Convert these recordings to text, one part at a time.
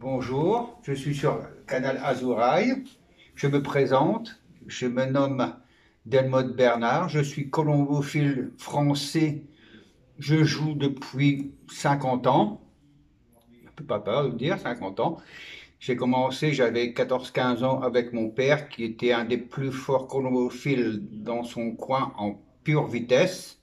Bonjour, je suis sur Canal Azouraï. Je me présente, je me nomme Delmotte Bernard, je suis colombophile français. Je joue depuis 50 ans, un peu pas peur de le dire, 50 ans. J'ai commencé, j'avais 14-15 ans avec mon père qui était un des plus forts colombophiles dans son coin en pure vitesse.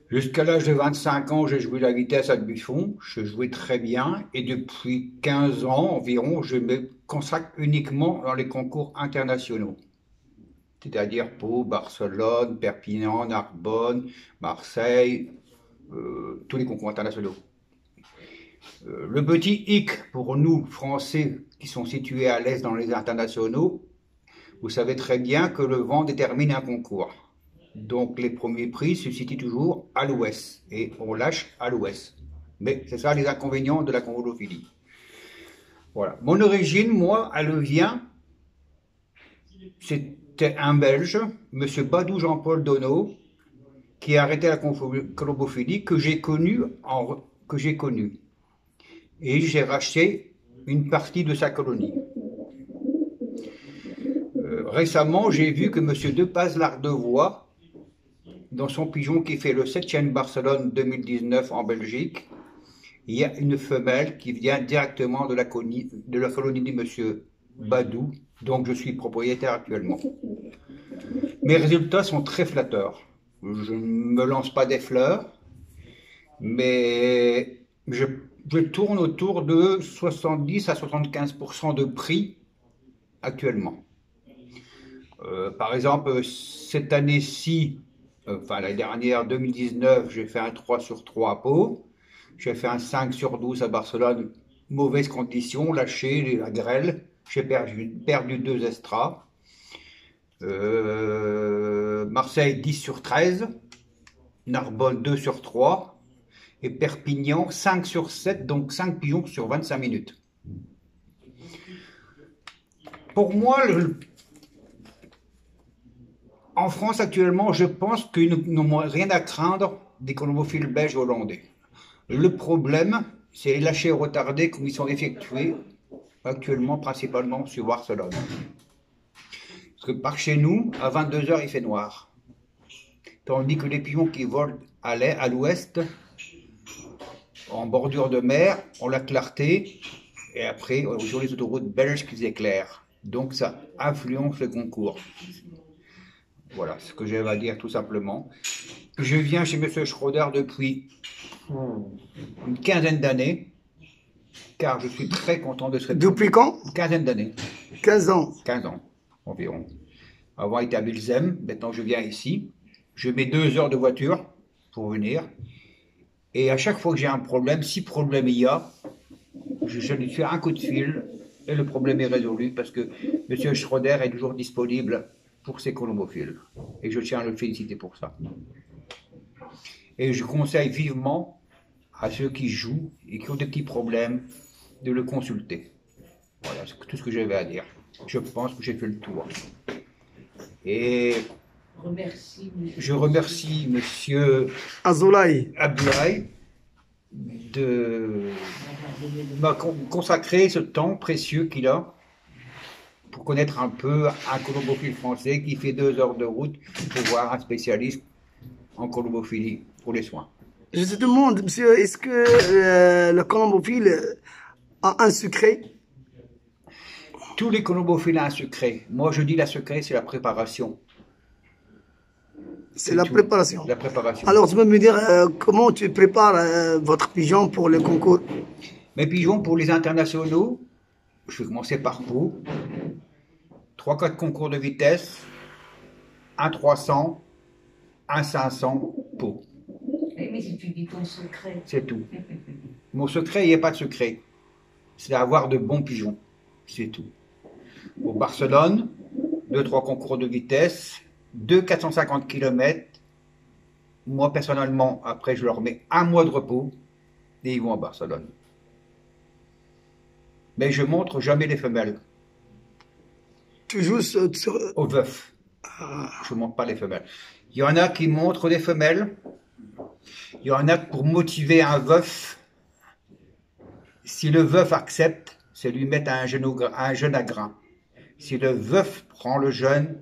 Jusqu'à l'âge de 25 ans, j'ai joué la vitesse à Buffon, je jouais très bien et depuis 15 ans environ, je me consacre uniquement dans les concours internationaux. C'est-à-dire Pau, Barcelone, Perpignan, Narbonne, Marseille, tous les concours internationaux. Le petit hic pour nous, Français, qui sont situés à l'Est dans les internationaux, vous savez très bien que le vent détermine un concours. Donc les premiers prix se situent toujours à l'ouest et on lâche à l'ouest. Mais c'est ça les inconvénients de la congolophilie. Voilà. Mon origine, moi, elle vient, c'était un Belge, Monsieur Badou Jean-Paul Donneau, qui a arrêté la congolophilie que j'ai connu. Et j'ai racheté une partie de sa colonie. Récemment, j'ai vu que Monsieur Depaze Lardevoix, dans son pigeon qui fait le 7e Barcelone 2019 en Belgique, il y a une femelle qui vient directement de la colonie de Monsieur Badou, donc je suis propriétaire actuellement. Mes résultats sont très flatteurs. Je ne me lance pas des fleurs, mais je tourne autour de 70 à 75% de prix actuellement. Par exemple, cette année-ci, enfin l'année dernière, 2019, j'ai fait un 3 sur 3 à Pau. J'ai fait un 5 sur 12 à Barcelone. Mauvaise condition, lâché, la grêle. J'ai perdu 2 extras. Marseille 10 sur 13. Narbonne 2 sur 3. Et Perpignan 5 sur 7, donc 5 pigeons sur 25 minutes. Pour moi, en France actuellement, je pense qu'ils n'ont rien à craindre des colombophiles belges hollandais. Le problème, c'est les lâchers retardés comme ils sont effectués actuellement principalement sur Barcelone. Parce que par chez nous, à 22 h, il fait noir. Tandis que les pigeons qui volent à l'ouest, en bordure de mer, ont la clarté, et après, sur les autoroutes belges, qu'ils éclairent. Donc ça influence le concours. Voilà ce que j'avais à dire tout simplement. Je viens chez M. Schroeder depuis une quinzaine d'années, car je suis très content de ce... Depuis quand? Quinzaine d'années. 15 ans. 15 ans, environ. Avant, il était à Bilzem, maintenant je viens ici. Je mets 2 heures de voiture pour venir. Et à chaque fois que j'ai un problème, si problème il y a, je lui fais un coup de fil et le problème est résolu parce que M. Schroeder est toujours disponible pour ses colombophiles. Et je tiens à le féliciter pour ça. Et je conseille vivement à ceux qui jouent et qui ont des petits problèmes de le consulter. Voilà, c'est tout ce que j'avais à dire. Je pense que j'ai fait le tour. Et je remercie Monsieur Azoulaï. Abdoulaye de m'a consacré ce temps précieux qu'il a pour connaître un peu un colombophile français qui fait 2 heures de route pour voir un spécialiste en colombophilie pour les soins. Je te demande, monsieur, est-ce que le colombophile a un secret? Tous les colombophiles ont un secret. Moi, je dis la secret, c'est la préparation. C'est la préparation. La préparation. Alors, tu peux me dire comment tu prépares votre pigeon pour le concours? Mes pigeons pour les internationaux, je vais commencer par Pau. 3-4 concours de vitesse, un 300, un 500, Pau. Mais si tu dis ton secret. C'est tout. Mon secret, il n'y a pas de secret. C'est d'avoir de bons pigeons. C'est tout. Pour Barcelone, 2-3 concours de vitesse, 2 450 km. Moi, personnellement, après, je leur mets un mois de repos et ils vont à Barcelone. Mais je montre jamais les femelles. Tu joues sur... Aux veufs. Je ne montre pas les femelles. Il y en a qui montrent des femelles. Il y en a pour motiver un veuf Si le veuf accepte, c'est lui mettre un jeune à grain. Si le veuf prend le jeune,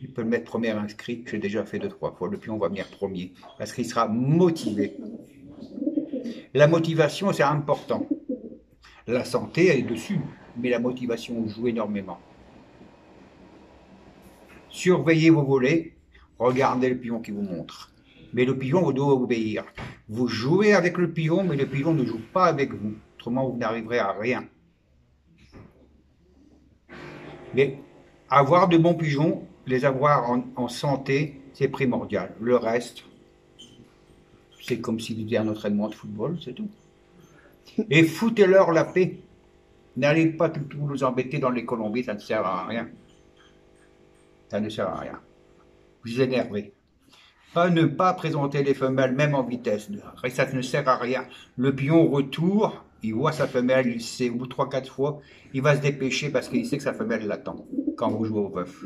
il peut le mettre premier inscrit. J'ai déjà fait 2-3 fois. Le pion va venir premier parce qu'il sera motivé. La motivation, c'est important. La santé, elle est dessus, mais la motivation joue énormément. Surveillez vos volets, regardez le pion qui vous montre. Mais le pion vous doit obéir. Vous jouez avec le pion, mais le pion ne joue pas avec vous. Autrement, vous n'arriverez à rien. Mais avoir de bons pigeons, les avoir en santé, c'est primordial. Le reste, c'est comme s'ils faisaient un entraînement de football, c'est tout. Et foutez-leur la paix. N'allez pas tout nous embêter dans les colombis, ça ne sert à rien. Ça ne sert à rien. Vous énervez. Ne pas présenter les femelles, même en vitesse. Ça ne sert à rien. Le pion retour, il voit sa femelle, il sait, au bout de 3-4 fois, il va se dépêcher parce qu'il sait que sa femelle l'attend quand vous jouez au veuf.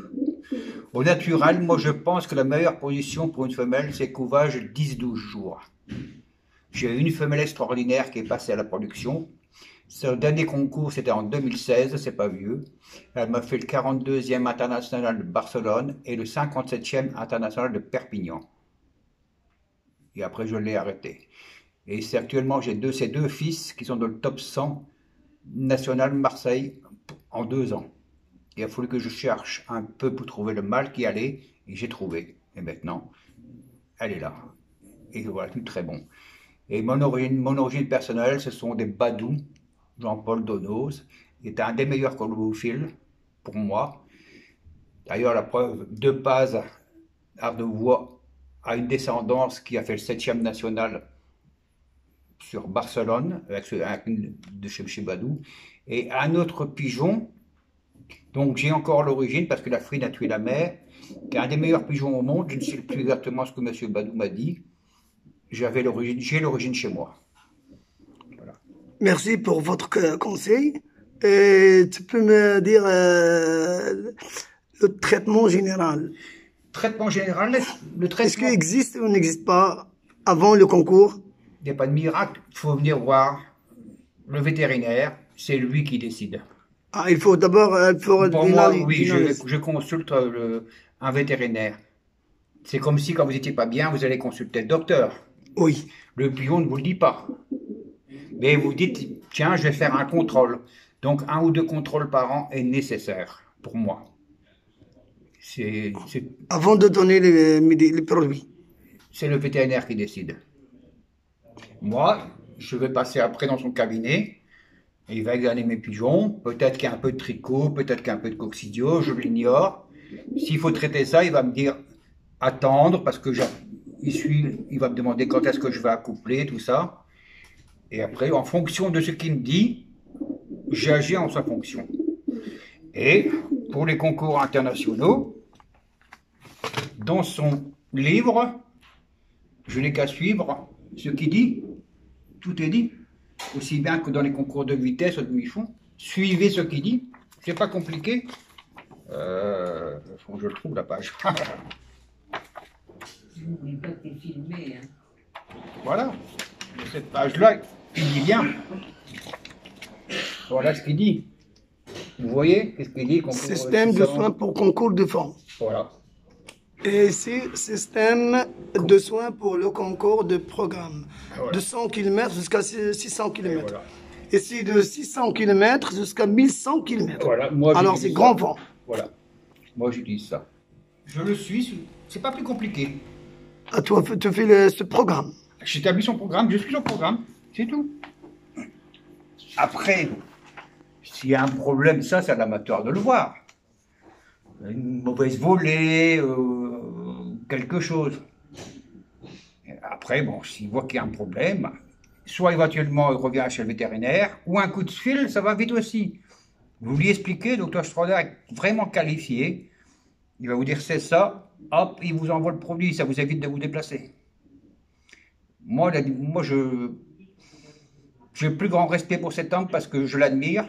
Au naturel, moi je pense que la meilleure position pour une femelle, c'est couvage 10-12 jours. J'ai une femelle extraordinaire qui est passée à la production. Son dernier concours, c'était en 2016, c'est pas vieux. Elle m'a fait le 42e international de Barcelone et le 57e international de Perpignan. Et après, je l'ai arrêté. Et c'est actuellement, j'ai ces deux fils qui sont dans le top 100 national Marseille en 2 ans. Il a fallu que je cherche un peu pour trouver le mâle qui allait, et j'ai trouvé. Et maintenant, elle est là. Et voilà, tout très bon. Et mon origine personnelle, ce sont des Badous, Jean-Paul Donoz, qui est un des meilleurs colobophiles pour moi. D'ailleurs, la preuve, de base, Ardevois a une descendance qui a fait le 7e national sur Barcelone, avec une de chez Badou, et un autre pigeon, donc j'ai encore l'origine, parce que la frine a tué la mère, qui est un des meilleurs pigeons au monde, je ne sais plus exactement ce que M. Badou m'a dit, j'ai l'origine chez moi. Voilà. Merci pour votre conseil. Et tu peux me dire le traitement général. Traitement général, le traitement... Est-ce qu'il existe ou n'existe pas avant le concours? Il n'y a pas de miracle, il faut venir voir le vétérinaire, c'est lui qui décide. Ah, il faut d'abord... Pour moi, oui, je consulte un vétérinaire. C'est comme si quand vous n'étiez pas bien, vous allez consulter le docteur. Oui. Le pigeon ne vous le dit pas. Mais vous dites, tiens, je vais faire un contrôle. Donc 1 ou 2 contrôles par an est nécessaire pour moi. Avant de donner les produits. C'est le vétérinaire qui décide. Moi, je vais passer après dans son cabinet. Et il va examiner mes pigeons. Peut-être qu'il y a un peu de tricot, peut-être qu'il y a un peu de coccidio, je l'ignore. S'il faut traiter ça, il va me dire attendre parce que il va me demander quand est-ce que je vais accoupler, tout ça. Et après, en fonction de ce qu'il me dit, j'agis en sa fonction. Et pour les concours internationaux, dans son livre, je n'ai qu'à suivre ce qu'il dit. Tout est dit. Aussi bien que dans les concours de vitesse ou de demi-fond. Suivez ce qu'il dit. C'est pas compliqué. Faut que je le trouve, la page. Filmé, hein. Voilà. Cette page-là, il dit bien. Voilà ce qu'il dit. Vous voyez, qu'est-ce qu'il dit? Système de soins pour concours de forme. Voilà. Et c'est système de soins pour le concours de programme. Voilà. De 100 km jusqu'à 600 km. Voilà. Et c'est de 600 km jusqu'à 1100 km. Voilà. Moi, alors c'est grand vent. Voilà. Moi j'utilise ça. Je le suis, c'est pas plus compliqué. Ah, toi, tu fais ce programme. J'établis son programme, je suis son programme, c'est tout. Après, s'il y a un problème, ça, c'est à l'amateur de le voir. Une mauvaise volée, quelque chose. Après, bon, s'il voit qu'il y a un problème, soit éventuellement il revient chez le vétérinaire, ou un coup de fil, ça va vite aussi. Vous lui expliquez, le docteur Stroder est vraiment qualifié, il va vous dire c'est ça, hop, il vous envoie le produit, ça vous évite de vous déplacer. Moi, j'ai le plus grand respect pour cet homme parce que je l'admire.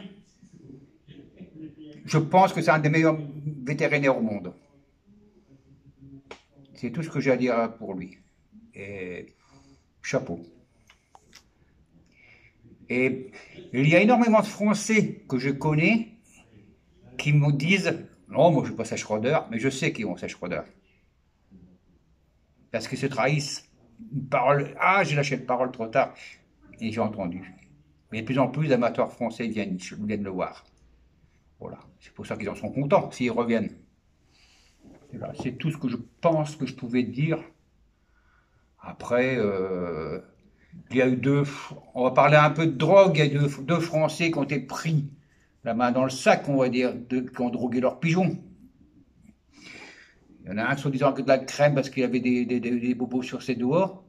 Je pense que c'est un des meilleurs vétérinaires au monde. C'est tout ce que j'ai à dire pour lui. Et chapeau. Et il y a énormément de Français que je connais qui me disent non, moi je ne suis pas Seyss-Schroeder, mais je sais qu'ils vont Seyss-Schroeder. Parce qu'ils se trahissent. Une parole, ah, j'ai lâché la parole trop tard. Et j'ai entendu. Mais de plus en plus d'amateurs français viennent le voir. Voilà. C'est pour ça qu'ils en sont contents s'ils reviennent. Voilà. C'est tout ce que je pense que je pouvais dire. Après, il y a eu on va parler un peu de drogue. Il y a deux Français qui ont été pris la main dans le sac, on va dire, qui ont drogué leurs pigeons. Il y en a un soi-disant que de la crème parce qu'il avait des bobos sur ses doigts.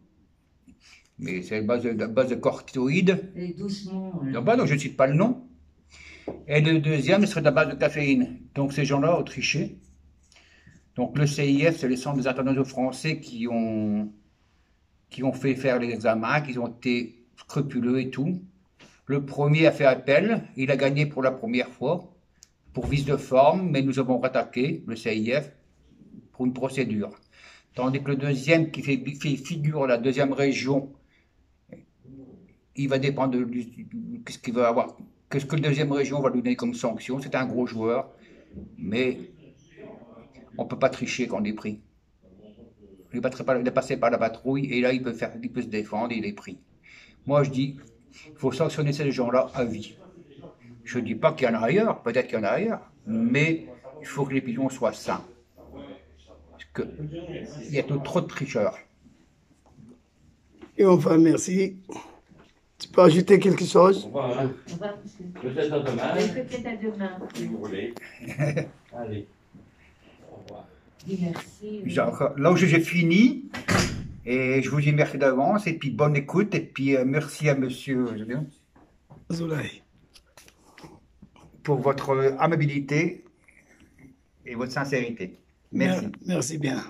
Mais c'est à base de corticoïdes. Et doucement. Non, bah non, je ne cite pas le nom. Et le deuxième serait de la base de caféine. Donc ces gens-là ont triché. Donc le CIF, c'est le Centre des internationaux français qui ont fait faire les examens, qui ont été scrupuleux et tout. Le premier a fait appel, il a gagné pour la première fois, pour vice de forme, mais nous avons rattaqué le CIF pour une procédure. Tandis que le deuxième, qui fait figure la deuxième région, il va dépendre de ce qu'il va avoir, qu'est-ce que la deuxième région va lui donner comme sanction. C'est un gros joueur, mais on ne peut pas tricher quand on est pris. Il est passé par la patrouille et là il peut se défendre et il est pris. Moi je dis, il faut sanctionner ces gens-là à vie. Je ne dis pas qu'il y en a ailleurs, peut-être qu'il y en a ailleurs, mais il faut que les pigeons soient sains. Parce qu'il y a trop de tricheurs. Et enfin, merci. Tu peux ajouter quelque chose? Au revoir, hein. On va monsieur. Peut-être à demain, Peut-être à demain. si vous voulez. Allez. Au revoir. Dis merci. Là où j'ai fini, et je vous dis merci d'avance, et puis bonne écoute, et puis merci à monsieur Zoulaï. pour votre amabilité et votre sincérité. Merci. Merci bien.